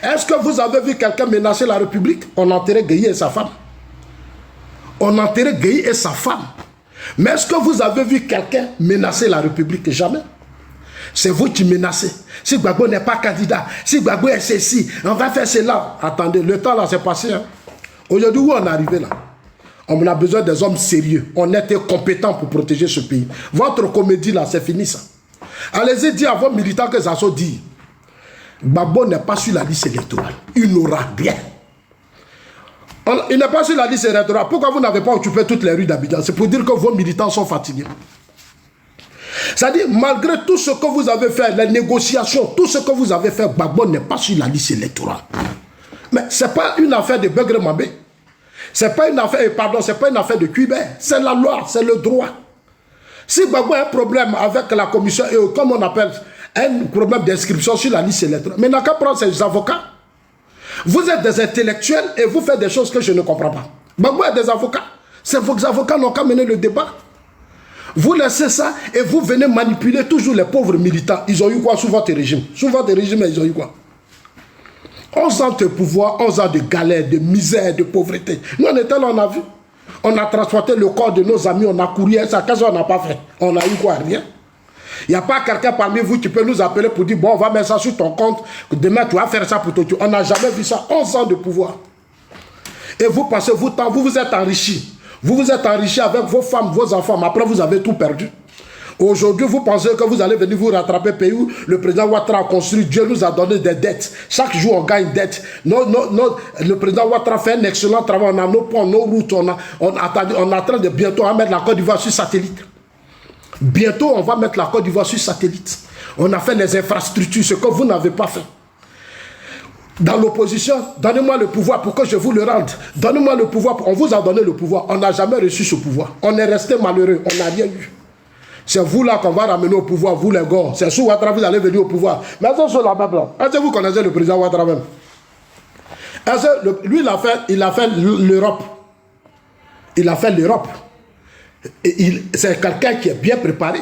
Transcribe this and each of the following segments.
Est-ce que vous avez vu quelqu'un menacer la République? On enterrait Gueye et sa femme. On enterrait Gueye et sa femme. Mais est-ce que vous avez vu quelqu'un menacer la République? Jamais. C'est vous qui menacez. Si Gbagbo n'est pas candidat, si Gbagbo est ceci, on va faire cela. Attendez, le temps là c'est passé. Hein. Aujourd'hui, où on est arrivé là? On a besoin des hommes sérieux, honnêtes et compétents pour protéger ce pays. Votre comédie là, c'est fini ça. Allez-y dire à vos militants que ça soit dit. Gbagbo n'est pas sur la liste électorale. Il n'aura rien. Il n'est pas sur la liste électorale. Pourquoi vous n'avez pas occupé toutes les rues d'Abidjan? C'est pour dire que vos militants sont fatigués. C'est-à-dire, malgré tout ce que vous avez fait, les négociations, tout ce que vous avez fait, Gbagbo n'est pas sur la liste électorale. Mais ce n'est pas une affaire de Begré Mambé. C'est pas une affaire, pardon, c'est pas une affaire de Cuibert. C'est la loi, c'est le droit. Si Gbagbo a un problème avec la commission, et comme on appelle, un problème d'inscription sur la liste électorale, mais n'a qu'à prendre ses avocats. Vous êtes des intellectuels et vous faites des choses que je ne comprends pas. Gbagbo a des avocats. C'est vos avocats n'ont qu'à mener le débat. Vous laissez ça et vous venez manipuler toujours les pauvres militants. Ils ont eu quoi sous votre régime? Sous votre régime, ils ont eu quoi? 11 ans de pouvoir, 11 ans de galère, de misère, de pauvreté. Nous, on était là, on a vu. On a transporté le corps de nos amis, on a couru. Ça, qu'est-ce qu'on n'a pas fait? On a eu quoi? Rien. Il n'y a pas quelqu'un parmi vous qui peut nous appeler pour dire, bon, on va mettre ça sur ton compte, demain tu vas faire ça pour toi. On n'a jamais vu ça. 11 ans de pouvoir. Et vous passez votre temps, vous vous êtes enrichis. Vous vous êtes enrichis avec vos femmes, vos enfants, mais après vous avez tout perdu. Aujourd'hui, vous pensez que vous allez venir vous rattraper pays où le président Ouattara a construit, Dieu nous a donné des dettes. Chaque jour, on gagne dette. Le président Ouattara fait un excellent travail. On a nos ponts, nos routes. On est en train de bientôt mettre la Côte d'Ivoire sur satellite. Bientôt, on va mettre la Côte d'Ivoire sur satellite. On a fait les infrastructures, ce que vous n'avez pas fait. Dans l'opposition, donnez-moi le pouvoir pour que je vous le rende. Donnez-moi le pouvoir. On vous a donné le pouvoir. On n'a jamais reçu ce pouvoir. On est resté malheureux. On n'a rien eu. C'est vous là qu'on va ramener au pouvoir, vous les gars. C'est sous Ouattara, vous allez venir au pouvoir. Mais est-ce que là-bas, est-ce que vous connaissez le président Ouattara même? Est-ce que lui, il a fait l'Europe. Il a fait l'Europe. C'est quelqu'un qui est bien préparé.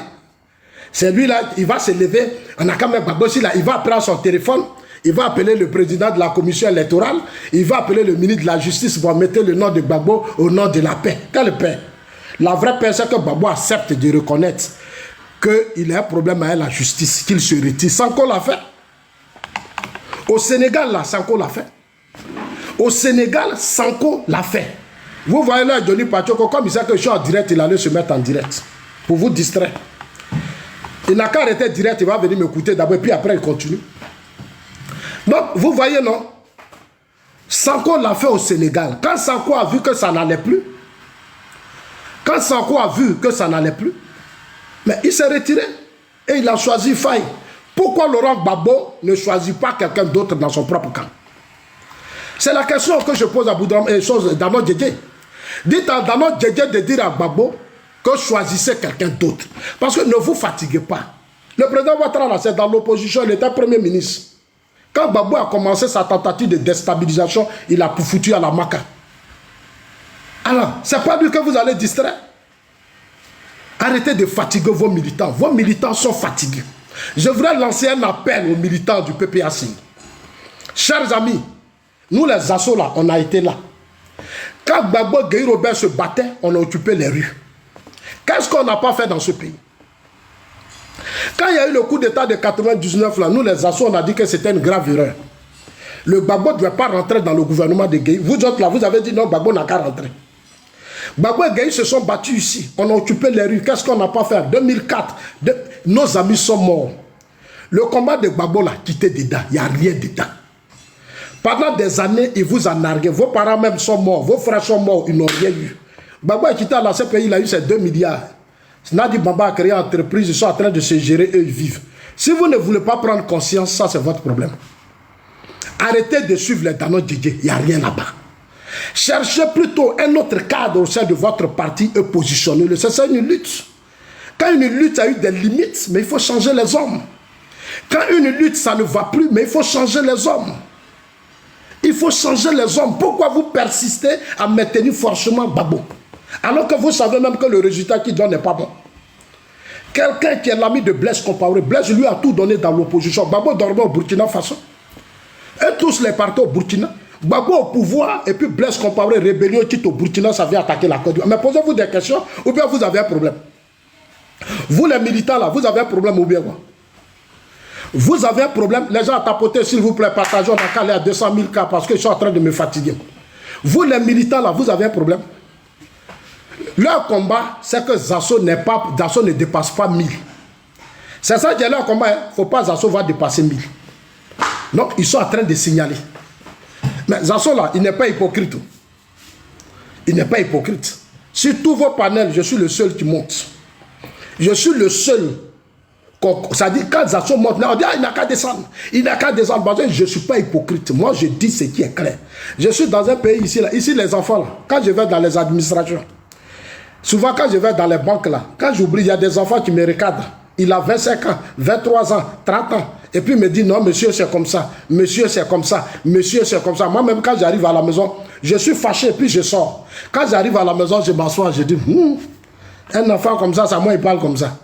C'est lui là, il va se lever. On a quand même Gbagbo là, il va prendre son téléphone. Il va appeler le président de la commission électorale. Il va appeler le ministre de la justice pour mettre le nom de Gbagbo au nom de la paix. Quelle paix? La vraie paix, c'est que Gbagbo accepte de reconnaître qu'il a un problème avec la justice, qu'il se retire. Sanko l'a fait. Au Sénégal, là, Sanko l'a fait. Au Sénégal, Sanko l'a fait. Vous voyez là, Johnny Pachoko, comme il sait que je suis en direct, il allait se mettre en direct. Pour vous distraire. Il n'a qu'à arrêter direct, il va venir m'écouter d'abord, puis après il continue. Donc, vous voyez, non? Sanko l'a fait au Sénégal. Quand Sanko a vu que ça n'allait plus, mais il s'est retiré et il a choisi Faye. Pourquoi Laurent Gbagbo ne choisit pas quelqu'un d'autre dans son propre camp? C'est la question que je pose à Dano Djedje. Dites à Dano Djedje de dire à Gbagbo que choisissez quelqu'un d'autre. Parce que ne vous fatiguez pas. Le président Ouattara, c'est dans l'opposition, il était premier ministre. Quand Gbagbo a commencé sa tentative de déstabilisation, il a foutu à la maca. Alors, c'est pas lui que vous allez distraire. Arrêtez de fatiguer vos militants. Vos militants sont fatigués. Je voudrais lancer un appel aux militants du PPAC. Chers amis, nous les assos là, on a été là. Quand Gbagbo Gueye Robert se battait, on a occupé les rues. Qu'est-ce qu'on n'a pas fait dans ce pays? Quand il y a eu le coup d'état de 99 là, nous les assos, on a dit que c'était une grave erreur. Le Gbagbo ne devait pas rentrer dans le gouvernement de Gueye. Vous autres là, vous avez dit non, Gbagbo n'a qu'à rentrer. Gbagbo et Gueye se sont battus ici. On a occupé les rues. Qu'est-ce qu'on n'a pas fait? En 2004, nos amis sont morts. Le combat de Gbagbo l'a quitté dedans. Il n'y a rien dedans. Pendant des années, il vous a nargué. Vos parents même sont morts. Vos frères sont morts. Ils n'ont rien eu. Gbagbo a quitté la CPI. Il a eu ses 2 milliards. Nadi Bamba a créé une entreprise. Ils sont en train de se gérer. Eux, ils vivent. Si vous ne voulez pas prendre conscience, ça c'est votre problème. Arrêtez de suivre les Dano Djedje. Il n'y a rien là-bas. Cherchez plutôt un autre cadre au sein de votre parti et positionnez-le. C'est une lutte. Quand une lutte a eu des limites, mais il faut changer les hommes. Quand une lutte, ça ne va plus, mais il faut changer les hommes. Il faut changer les hommes. Pourquoi vous persistez à maintenir forcément Gbagbo? Alors que vous savez même que le résultat qu'il donne n'est pas bon. Quelqu'un qui est l'ami de Blaise Compaoré, Blaise lui a tout donné dans l'opposition. Gbagbo dormait au Burkina Faso. Et tous les partis au Burkina, Gbagbo au pouvoir, et puis Blaise Compaoré, rébellion, quitte au Burkina, ça vient attaquer la Côte d'Ivoire. Mais posez-vous des questions, ou bien vous avez un problème. Vous les militants là, vous avez un problème ou bien quoi? Vous avez un problème, les gens à tapoter, s'il vous plaît, partagez, on a calé à 200 000 cas parce que je suis en train de me fatiguer. Vous les militants là, vous avez un problème. Leur combat, c'est que Zasso ne dépasse pas 1000. C'est ça qui est leur combat. Il ne faut pas Zasso va dépasser 1000. Donc, ils sont en train de signaler. Mais Zasso là, il n'est pas hypocrite. Il n'est pas hypocrite. Sur tous vos panels, je suis le seul qui monte. Je suis le seul. Ça dit quand Zasso monte, on dit il n'a qu'à descendre. Il n'a qu'à descendre. Parce que je ne suis pas hypocrite. Moi, je dis ce qui est clair. Je suis dans un pays ici, là. Ici, les enfants, là, quand je vais dans les administrations, souvent quand je vais dans les banques, là, quand j'oublie, il y a des enfants qui me recadrent. Il a 25 ans, 23 ans, 30 ans. Et puis il me dit non, monsieur, c'est comme ça. Monsieur, c'est comme ça. Monsieur, c'est comme ça. Moi-même, quand j'arrive à la maison, je suis fâché et puis je sors. Quand j'arrive à la maison, je m'assois, je dis, un enfant comme ça, moi, il parle comme ça.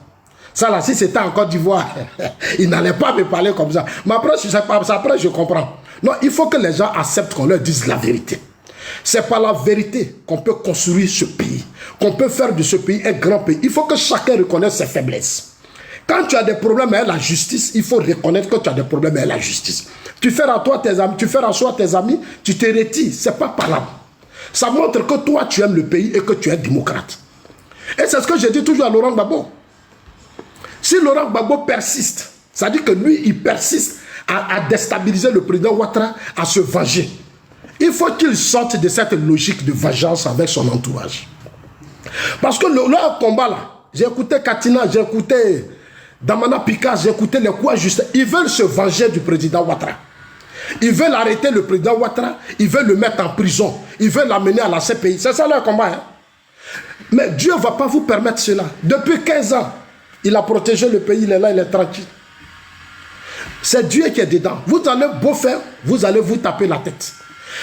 Ça là, si c'était en Côte d'Ivoire, il n'allait pas me parler comme ça. Mais après, je comprends. Non, il faut que les gens acceptent qu'on leur dise la vérité. C'est par la vérité qu'on peut construire ce pays, qu'on peut faire de ce pays un grand pays. Il faut que chacun reconnaisse ses faiblesses. Quand tu as des problèmes avec la justice, il faut reconnaître que tu as des problèmes avec la justice. Tu fais à toi tes amis, tu fais à soi tes amis, tu te retires. Ce n'est pas parlable. Ça montre que toi, tu aimes le pays et que tu es démocrate. Et c'est ce que je dis toujours à Laurent Gbagbo. Si Laurent Gbagbo persiste, ça dit que lui, il persiste à déstabiliser le président Ouattara, à se venger. Il faut qu'il sorte de cette logique de vengeance avec son entourage. Parce que leur combat là, j'ai écouté Katina, j'ai écouté Damana Picard, j'ai écouté les coups justes. Ils veulent se venger du président Ouattara. Ils veulent arrêter le président Ouattara, ils veulent le mettre en prison, ils veulent l'amener à la CPI. C'est ça leur combat. Hein? Mais Dieu ne va pas vous permettre cela. Depuis 15 ans, il a protégé le pays, il est là, il est tranquille. C'est Dieu qui est dedans. Vous allez beau faire, vous allez vous taper la tête.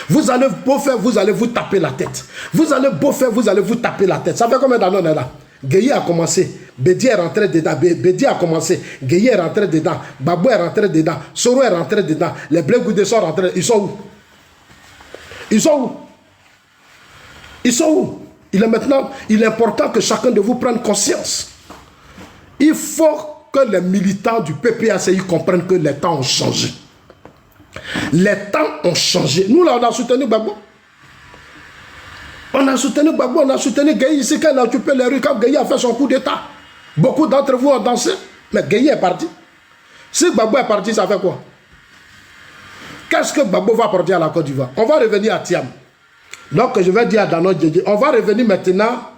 Vous allez beau faire, vous allez vous taper la tête. Vous allez beau faire, vous allez vous taper la tête. Ça fait combien d'années on est là? Gueye a commencé, Bédi est rentré dedans, Bédi a commencé, Gueye est rentré dedans, Babou est rentré dedans, Soro est rentré dedans, les Blé Goudé sont rentrés. Ils sont où? Ils sont où? Ils sont où? Il est important que chacun de vous prenne conscience. Il faut que les militants du PPACI comprennent que les temps ont changé. Les temps ont changé. Nous, là, on a soutenu Gbagbo. On a soutenu Gbagbo, on a soutenu Gueye ici quand il a occupé les rues, quand Gueye a fait son coup d'État. Beaucoup d'entre vous ont dansé, mais Gueye est parti. Si Gbagbo est parti, ça fait quoi? Qu'est-ce que Gbagbo va apporter à la Côte d'Ivoire? On va revenir à Thiam. Donc, je vais dire à Dano Djedje, on va revenir maintenant